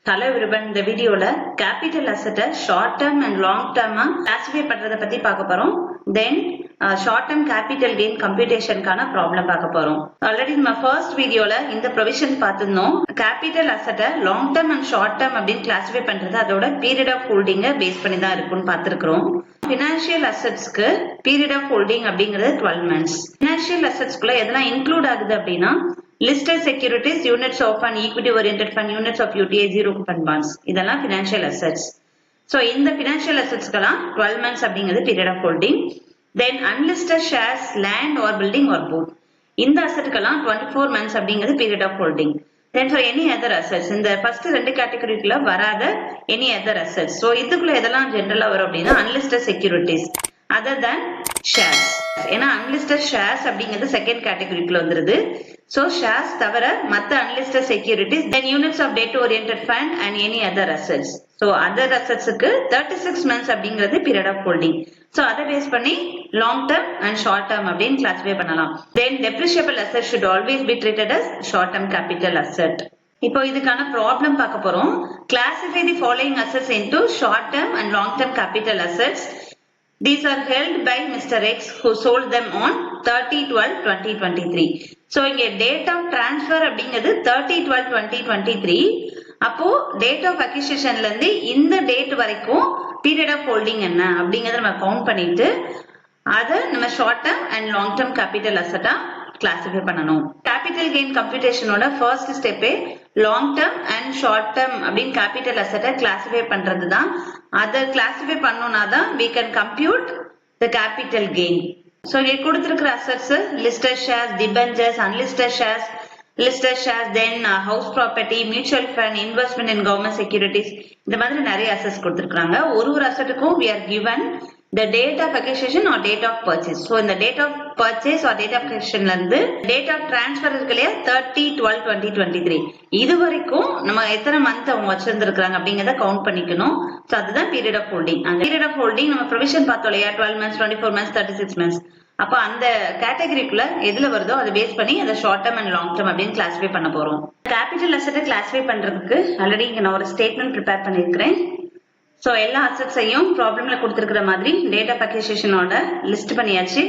Hello everyone, இந்த வீடியோல capital asset short term and long term classify பண்றத பத்தி பார்க்க போறோம். Then short term capital gain computation கான problem பார்க்க போறோம். Already நம்ம first வீடியோல இந்த provision பார்த்திருந்தோம். Capital asset long term and short term அப்படினு classify பண்றது அதோட period of holding பேஸ் பண்ணி தான் இருக்குன்னு பார்த்திருக்கிறோம். Financial assets க்கு period of holding அப்படிங்கிறது 12 months. Financial assets குள்ள எதெல்லாம் include ஆகுது அப்படினா listed securities, units of an equity oriented fund, units of UTI, zero coupon bonds. இதெல்லாம் financial assets. So இந்த financial assets கலாம் 12 months அப்படிங்கிறது period of holding. Then unlisted shares, land or building or both. இந்த asset Kalam 24 months அப்படிங்கிறது period of holding. Then for any other assets, இந்த first ரெண்டு categoryக்குள்ள வராத any other assets. So இதுக்குள்ள எதெல்லாம் general வரும் அப்படினா unlisted securities other than shares. ஏன்னா unlisted shares அப்படிங்கிறது second categoryக்குள்ள வந்துருது. So shares தவிர மத்த unlisted securities, then units of debt oriented fund and any other assets. So other assets க்கு 36 months அப்படிங்கிறது period of holding. So அதை பேஸ் பண்ணி long term and short term அப்படின்னு classify பண்ணலாம். Then depreciable assets should always be treated as short term capital asset. இப்போ இதுக்கான problem பார்க்க போறோம். Classify the following assets into short term and long term capital assets. These are held by Mr. X who sold them on 30/12/2023. So இங்க date of transfer அப்படிங்கிறது 30/12/2023. அப்போ date of acquisitionல இருந்து இந்த date வரைக்கும் period of holding என்ன அப்படிங்கறத நம்ம count பண்ணிட்டு அதை நம்ம short term and long term capital asset classify பண்ணணும். Capital gain computation ஓட first step long term and short term அப்படின் capital asset classify பண்றது தான். அதை classify பண்ணோம்னா தான் we can compute the capital gain. So இங்க கொடுத்திருக்கிற assets listed shares, debentures, unlisted shares, listed shares, then house property, mutual fund, investment in government securities, இந்த மாதிரி நிறைய assets கொடுத்திருக்காங்க. ஒரு assetக்கும் we are given the date of acquisition or date of purchase. So இந்த date of purchase or date of acquisitionல இருந்து date of transfer இருக்குலையா 30/12/2023 இது வரைக்கும் நம்ம எத்தனை மந்த் அவங்க வச்சிருந்திருக்காங்க அப்படிங்கறத கவுண்ட் பண்ணிக்கணும். So அதுதான் period of holding. அந்த period of holding நம்ம provision பார்த்தோம் இல்லையா 12 months, 24 months, 36 months. அப்ப அந்த கேட்டகரிக்குள்ள எதுல வருதோ அதை பேஸ் பண்ணி அதை short term and long term அப்படின்னு கிளாஸிஃபை பண்ண போறோம். கேபிட்டல் அசெட்டை கிளாஸிஃபை பண்றதுக்கு ஆல்ரெடி இங்க நான் ஒரு ஸ்டேட்மெண்ட் ப்ரிப்பேர் பண்ணிருக்கிறேன். சோ எல்லா அசெட்ஸையும் ப்ராப்ளம்ல கொடுத்திருக்கிற மாதிரி டேட் ஆஃப் அக்விசிஷனோட லிஸ்ட் பண்ணியாச்சு.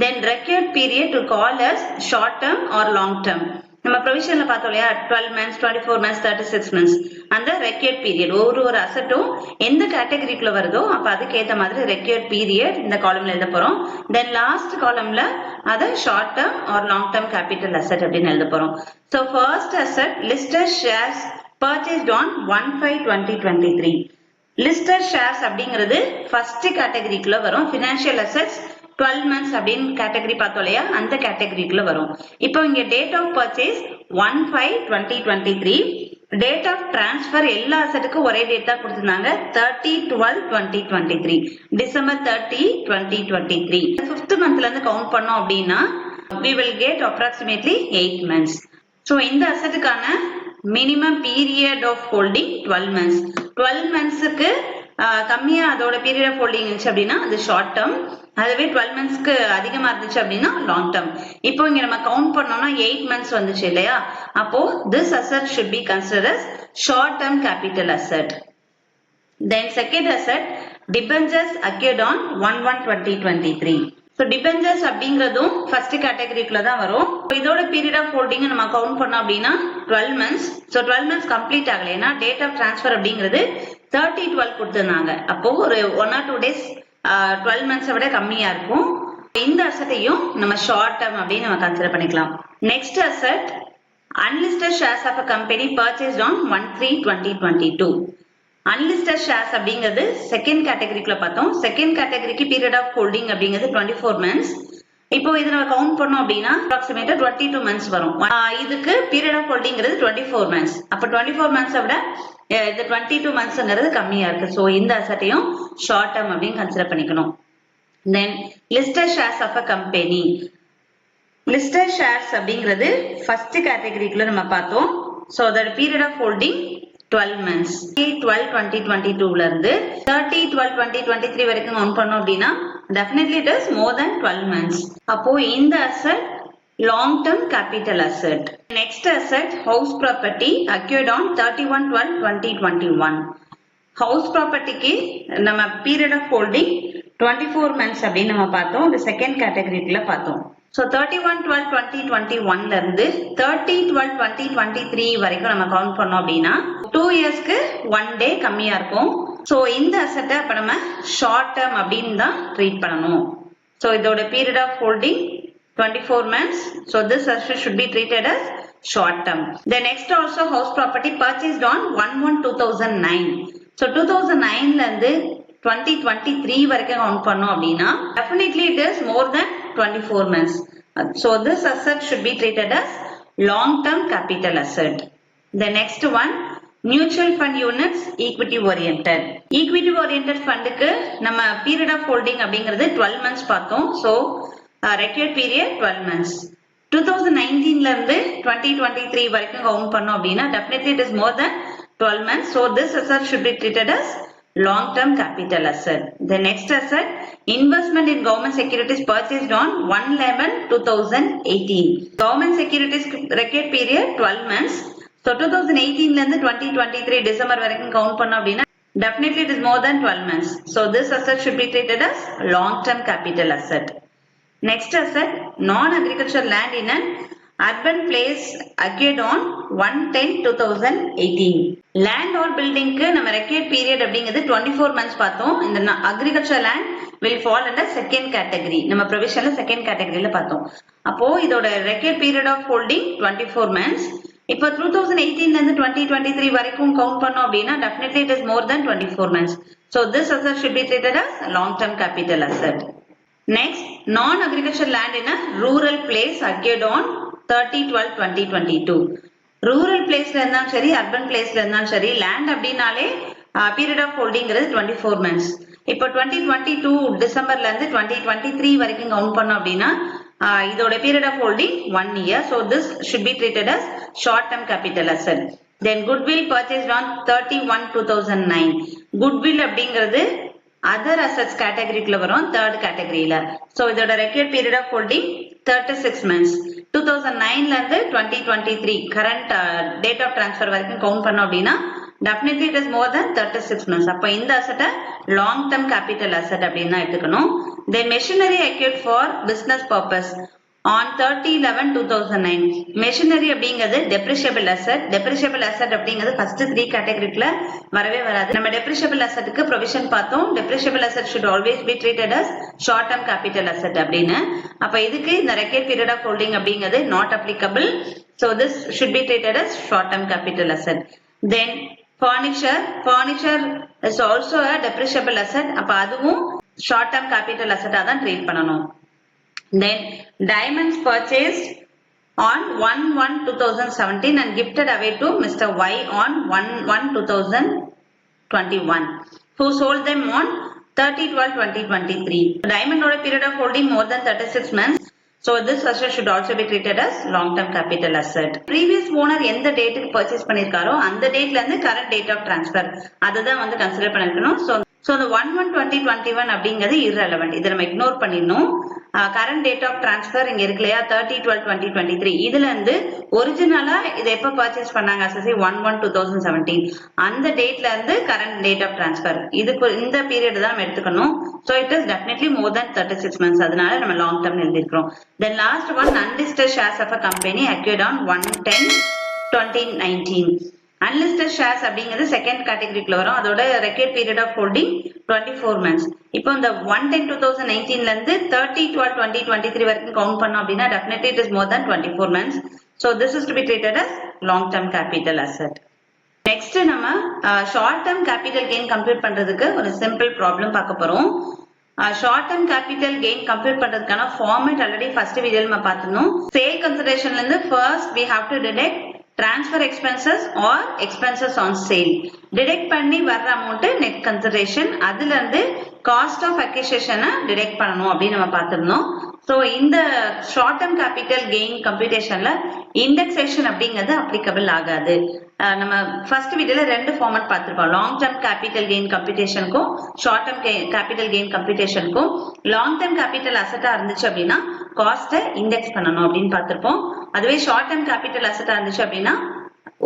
Then required period to call as short term or long term. நம்ம ப்ரொவிஷன்ல பார்த்தோம் இல்லையா 12 months, 24 months, 36 months. அந்த ரெக்யர்ட் பீரியட் ஒரு அசெட்டும் எந்த கேட்டகரிக்குள்ள வருதோ அப்ப அதுக்கு ஏத்த மாதிரி ரெக்யர்ட் பீரியட் இந்த காலம்ல எழுத போறோம். தென் லாஸ்ட் காலம்ல அத short term or long term capital asset அப்படின்னு எழுத போறோம். So first asset listed shares purchased on 1/5/2023. listed shares அப்படிங்கிறது ஃபர்ஸ்ட் கேட்டகரிக்குள்ள வரும். financial assets 12 months அப்படின்னு கேட்டகரி பார்த்தோம் இல்லையா அந்த கேட்டகரிக்குள்ள வரும். இப்போ இங்க date of purchase 1/5/2023. Date of transfer எல்லா அசெட்டுக்கும் ஒரே டேட் தான் கொடுத்திருந்தாங்க 30/12/2023 December 30, 2023. 5th monthல இருந்து கவுண்ட் பண்ணோம் அப்படின்னா we will get approximately 8 months. So இந்த அசெட்டுக்கான minimum period of holding 12 months. 12 monthsக்கு கம்மியா அதோட பீரியட் ஆஃப் ஹோல்டிங் இருந்துச்சு அப்படின்னா அது ஷார்ட் டர்ம், அதுவே 12 monthsக்கு அதிகமா இருந்துச்சு அப்படின்னா லாங் டர்ம். இப்போ இங்க நம்ம கவுண்ட் பண்ணோம்னா 8 months வந்துச்சு இல்லையா, அப்போ this asset should be considered as short term capital asset. Then second asset debentures acquired on 1/1/2023. So debentures அப்படிங்கிறதும் ஃபர்ஸ்ட் கேட்டகரிக்குள்ள தான் வரும். இதோட பீரியட் ஆஃப் ஹோல்டிங் நம்ம கவுண்ட் பண்ணோம் அப்படின்னா 12 months. So 12 months கம்ப்ளீட் ஆகலைன்னா டேட் ஆஃப் டிரான்ஸ்பர் அப்படிங்கிறது 30/12 கொடுத்திருந்தாங்க. அப்போ ஒரு 1 or 2 days 12 months விட கம்மியா இருக்கும். இந்த அசெட்டையும் நம்ம ஷார்ட் டர்ம் அப்படின்னு நம்ம கன்சிடர் பண்ணிக்கலாம். Next asset unlisted shares of a company purchased on 1/3/2022. unlisted shares அப்படிங்கிறது செகண்ட் கேட்டகரிக்குள்ள பார்த்தோம். செகண்ட் கேட்டகரிக்கு பீரியட் ஆஃப் ஹோல்டிங் அப்படிங்கிறது 24 months. இப்போ இது நம்ம கவுண்ட் பண்ணோம் அப்படின்னா அப்ராக்சிமேட்டா 22 months வரும். இதுக்கு பீரியட் ஆஃப் ஹோல்டிங்கிறது 24 months. அப்ப 24 months விட இந்த 22 monthsங்கிறது கம்மியா இருக்கு. சோ இந்த அசெட்டையும் ஷார்ட் டர்ம் அப்படின்னு கன்சிடர் பண்ணிக்கணும். Then listed shares of a company. listed shares அப்படிங்கிறது ஃபர்ஸ்ட் கேட்டகரிக்குள்ள நம்ம பார்த்தோம். சோ அதோட பீரியட் ஆஃப் ஹோல்டிங் 12 months. 8/12/2022ல இருந்து 30/12/2023 வரைக்கும் கவுண்ட் பண்ணோம் அப்படின்னா definitely it is more than 12 months. அப்போ இந்த asset long term capital asset. Next asset, house property acquired on 31/12/2021. House property க்கு நம்ம period of holding 24 months அப்படின்னு நம்ம பார்த்தோம். இந்த செகண்ட் கேட்டகரிக்குள்ள பார்த்தோம். So 31/12/2021 ல இருந்து 30/12/2023 வரைக்கும் நம்ம கவுண்ட் பண்ணோம் அப்படின்னா 2 இயர்ஸ்க்கு 1 டே கம்மியா இருக்கும். So இந்த அசெட்டை அப்ப நம்ம ஷார்ட் டேர்ம் அப்படின்னு தான் ட்ரீட் பண்ணணும். So இதோட period of holding 24 months. So this asset should be treated as short term. The next also house property purchased on 1/1/2009. So 2009 ல இருந்து 2023 வரைக்கும் கவுண்ட் பண்ணோம் அப்படின்னா definitely it is more than 24 months. So this asset should be treated as long term capital asset. The next one, mutual fund units equity oriented. Equity oriented fund க்கு நம்ம period of holding அப்படிங்கிறது 12 months பார்த்தோம். So required period 12 months. 2019 ல இருந்து 2023 வரைக்கும் count பண்ணோம் அப்படின்னா definitely it is more than 12 months. So this asset should be treated as long term capital asset. The next asset, investment in government securities purchased on 1/11/2018. Government securities required period 12 months. So 2018 ல இருந்து 2023 December வரைக்கும் count பண்ணோம் அப்படின்னா definitely it is more than 12 months. So this asset should be treated as long term capital asset. Next asset, non-agricultural land in an urban place acquired on 1/10/2018. Land or building க்கு நம்ம required period அப்படிங்கிறது 24 months பார்த்தோம். இந்த agricultural land will fall under second category. நம்ம provisionல second categoryல பார்த்தோம். அப்போ இதோட required period of holding 24 months. இப்போ 2018 ல இருந்து 2023 வரைக்கும் கவுண்ட் பண்ணோம் அப்படின்னா definitely it is more than 24 months. So this asset should be treated as long term capital asset. Next, non-agricultural land in a rural place acquired on 30/12/2022. Rural placeல இருந்தாலும் சரி urban placeல இருந்தாலும் சரி land அப்படின்னாலே period of holding 24 months. இப்போ 2022 டிசம்பர்ல இருந்து 2023 வரைக்கும் count பண்ணோம் அப்படின்னா இதோட period of holding 1 year. So this should be treated as short term capital asset. Then goodwill purchased on 31/2009. Goodwill அப்படிங்கிறது other assets categoryக்குள்ள வரும் third categoryல. So இதோட required period of holding 36 months. 2009 ல இருந்து 2023 current date of transfer வரைக்கும் count பண்ணோம் அப்படின்னா definitely it is more than 36 months. அப்ப இந்த asset long term capital asset அப்படின்னு எடுத்துக்கணும். Then machinery acquired for business purpose on 30/11/2009. Machinery அப்படிங்கிறது depreciable asset. Depreciable asset அப்படிங்கிறது first 3 categoryக்குள்ள வரவே வராது. நம்ம depreciable assetக்கு provision பார்த்தோம். Depreciable asset should always be treated as short term capital asset அப்படின்னு. அப்ப இதுக்கு இந்த required period of holding அப்படிங்கிறது not applicable. So this should be treated as short term capital asset. Then furniture is also a depreciable asset. அப்ப அதுவும் short term capital asset தான் treat பண்ணணும். Then diamonds purchased on 1/1/2017 and gifted away to Mr. Y on 1/1/2021, who sold them on 30/12/2023. Diamond oda period of holding more than 36 months. So this asset should also be treated as long term capital asset. Previous owner எந்த டேட்டுக்கு purchase பண்ணிருக்காரோ அந்த டேட்ல இருந்து current date of transfer அதுதான் வந்து consider பண்ணிருக்கணும். So the 1/1/2021 அப்படிங்கிறது irrelevant. இதை நம்ம இக்னோர் பண்ணிடணும். current date of transfer இங்க இருக்கு இல்லையா 30/12/2023 இதுல இருந்து ஒரிஜினலா இதை எப்ப பர்ச்சேஸ் பண்ணாங்க அசசி 1/1/2017 அந்த டேட்ல இருந்து current date of transfer இதுக்கு இந்த பீரியட் தான் நம்ம எடுத்துக்கணும். So it is definitely more than 36 months. அதனால நம்ம long term எழுதிருக்கோம். Then last one, unlisted shares of a company acquired on 1/10/2019. unlisted shares அப்படிங்கிறது செகண்ட் கேட்டகரிக்குள்ள வரும். அதோட required period of holding 24 months. இப்போ இந்த 1/10/2019 ல இருந்து 30/12/2023 வரைக்கும் கவுண்ட் பண்ணோம் அப்படின்னா definitely it is more than 24 months. So this is to be treated as long term capital asset. Next நம்ம short term capital gain compute பண்றதுக்கு ஒரு simple problem பார்க்க போறோம். short term capital gain compute பண்றதுக்கான format already first video நம்ம பார்த்திருந்தோம். Sale consideration ல இருந்து first we have to deduct transfer expenses or expenses on sale. Deduct பண்ணி வர்ற amount net consideration. அதுல இருந்து cost of acquisition deduct பண்ணணும் அப்படி நம்ம பார்த்திருந்தோம். சோ இந்த ஷார்ட் டேர்ம் கேபிட்டல் கெயின் கம்ப்யூட்டேஷன்ல இண்டெக்ஸேஷன் அப்படிங்கிறது அப்ளிகபிள் ஆகாது. நம்ம ஃபர்ஸ்ட் வீடியோல ரெண்டு ஃபார்மட் பார்த்திருப்போம். லாங் டேர்ம் கேபிட்டல் கெயின் கம்ப்யூட்டேஷனுக்கும் ஷார்ட் டேர்ம் கேபிட்டல் கெயின் கம்ப்யூட்டேஷனுக்கும். லாங் டேர்ம் கேபிட்டல் அசெட்டா இருந்துச்சு அப்படின்னா காஸ்ட்டை இண்டெக்ஸ் பண்ணணும் அப்படின்னு பார்த்திருப்போம். அதுவே ஷார்ட் டேர்ம் கேபிட்டல் அசெட்டா இருந்துச்சு அப்படின்னா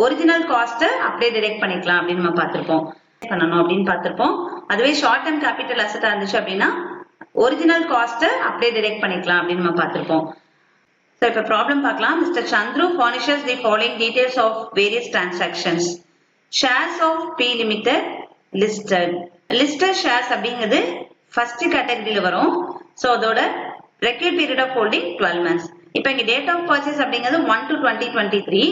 ஒரிஜினல் காஸ்ட்டை அப்படியே டிடெக்ட் பண்ணிக்கலாம் அப்படின்னு நம்ம பார்த்திருப்போம். அதுவே ஷார்ட் டேர்ம் கேபிட்டல் அசெட்டா இருந்துச்சு அப்படின்னா ஒரிஜினல் காஸ்ட்டை அப்படியே டிடெக்ட் பண்ணிக்கலாம் அப்படின்னு நம்ம பார்த்திருப்போம். So, இப்ப ப்ராப்ளம் பார்க்கலாம். Mr. Chandru furnishes the following details of various transactions. Shares of P Limited listed. Listed shares அப்படிங்கிறது first categoryல வரும். So, அதோட record period of holding 12 months. இப்ப இங்க date of purchase அப்படிங்கிறது 1/2/2023.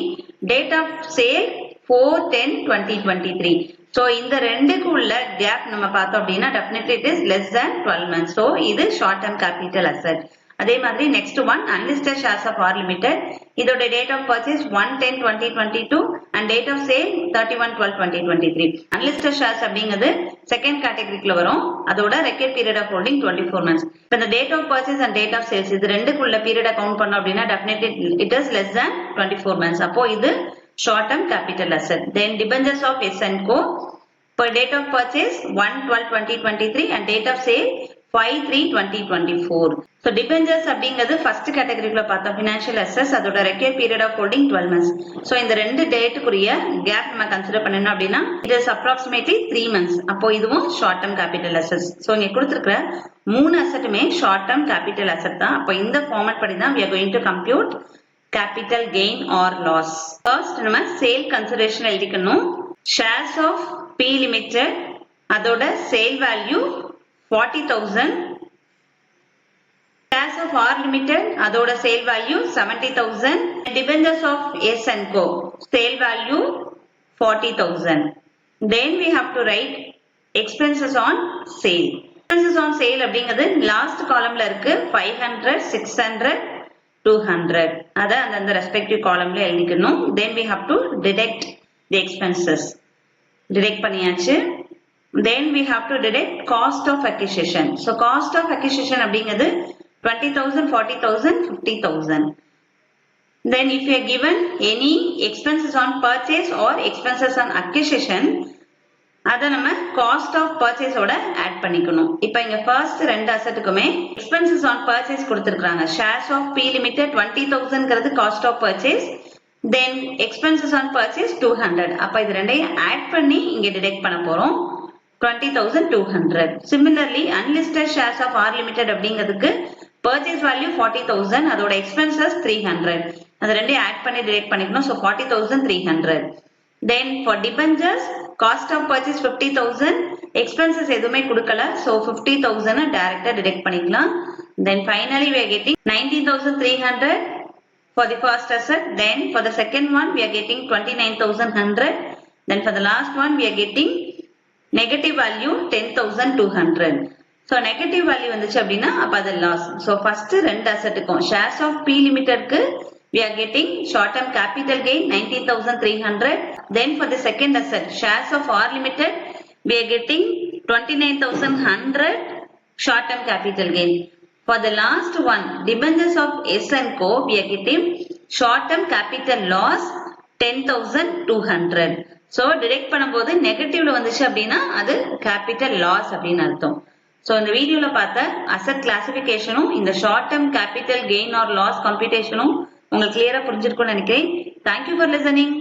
Date of sale 4/10/2023. So, இந்த ரெண்டுக்கு உள்ள gap நம்ம பார்த்தோம் அப்படின்னா definitely it is less than 12 months. So, இது short term capital asset. அதே மாதிரி next one unlisted shares of R Limited. இதோட date of purchase 1/10/2022 and date of sale 31/12/2023. unlisted shares அப்படிங்கிறது செகண்ட் கேட்டகரிக்குள்ள வரும். அதோட record period of holding 24 months. இப்ப இந்த date of purchase and date of sales இது ரெண்டுக்குள்ள period count பண்ணோம் அப்படின்னா definitely it is less than 24 months. அப்போ இது short term capital asset. Then debentures of S&Co per date of purchase 1/12/2023 and date of sale 5/3/2024. So debentures அப்படிங்கிறது first categoryக்குள்ள பார்த்தோம் financial assets. அதோட record period of holding 12 months. So இந்த ரெண்டு டேட்டுக்குரிய gap நம்ம consider பண்ணணும் அப்படின்னா it is approximately 3 months. அப்போ இதுவும் short term capital assets. So இங்க கொடுத்திருக்கிற மூணு அசெட்டுமே short term capital asset தான். அப்போ இந்த ஃபார்மட் படி தான் we are going to compute capital gain or loss. First நம்ம sale consideration எழுதிக்கணும். Shares of P Limited அதோட sale value 40,000. Shares of R Limited அதோட sale value 70,000. Debentures of S&Co sale value 40,000. Then we have to write expenses on sale. Expenses on sale அப்படிங்கிறது last காலம்ல இருக்கு 500, 600, 200. அத அந்த respective காலம்ல எழுதிக்கணும். Then we have to deduct the expenses. Deduct பண்ணியாச்சு. Then we have to deduct cost of acquisition. So cost of acquisition அப்படிங்கிறது 20,000, 40,000, 50,000. Then if you are given any expenses on purchase or expenses on acquisition, அத நம்ம cost of purchase ஓட add பண்ணிக்கணும். இப்போ இங்க first ரெண்டு அசெட்டுக்குமே expenses on purchase கொடுத்திருக்காங்க. Shares of P Limited 20,000ங்கிறது cost of purchase. Then expenses on purchase 200. அப்ப இது ரெண்டையும் ஆட் பண்ணி இங்க டிடெக்ட் பண்ண போறோம். 20,200. Similarly, unlisted shares of R Limited அப்படிங்கிறதுக்கு purchase value 40,000. அதோட expenses 300. அது ரெண்டையும் ஆட் பண்ணி டிடெக்ட் பண்ணிக்கணும். So 40,300. Then for debentures, cost of purchase 50,000. Expenses எதுவுமே கொடுக்கல. So 50,000 டைரக்டா டிடெக்ட் பண்ணிக்கலாம். Then finally we are getting 19,300 for the first asset. Then for the second one we are getting 29,100. Then for the last one we are getting negative value 10,200. So negative value வந்துச்சு அப்படின்னா அப்ப அது loss. So first ரெண்டு அசெட்டுக்கும் shares of P Limited க்கு we are getting short term capital gain 19,300. Then for the second asset shares of R Limited we are getting 29,100 short term capital gain. For the last one debentures of S&Co we are getting short term capital loss 10,200. So detect பண்ணும்போது நெகட்டிவ்ல வந்துச்சு அப்படின்னா அது capital loss அப்படின்னு அர்த்தம். So இந்த வீடியோல பார்த்த asset கிளாசிபிகேஷனும் இந்த short term capital gain or loss கம்ப்யூட்டேஷனும் உங்களுக்கு கிளியரா புரிஞ்சிருக்கும்னு நினைக்கிறேன். Thank you for listening.